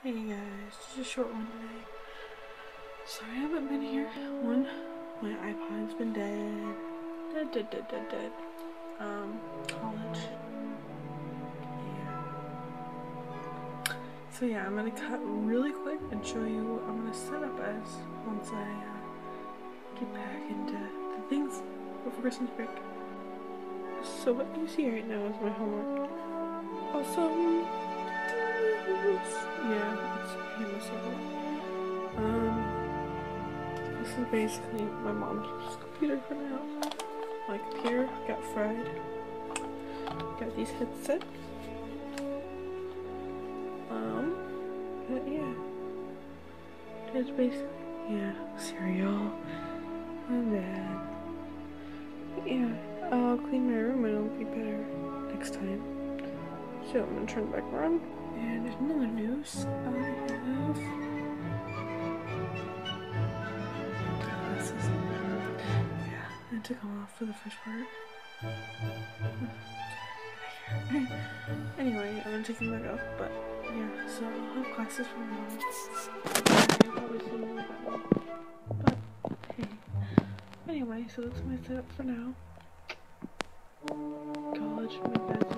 Hey guys, just a short one today. Sorry I haven't been here. One, my iPod's been dead. Dead. College. Yeah. So yeah, I'm gonna cut really quick and show you what I'm gonna set up as once I get back into the things before Christmas break. So what you see right now is my homework. Awesome. Yeah, it's famous of it. This is basically my mom's computer for now. My computer got fried. Got these headsets. But yeah. It's basically, cereal. And then, yeah, I'll clean my room and it'll be better next time. So I'm gonna turn it back on. And in other news, I have glasses. Yeah, I took them off for the first part. Anyway, I'm gonna take them back off, but yeah, so I'll have glasses from now on. You'll probably see more about me. But hey. Anyway, so that's my setup for now. College, my bed's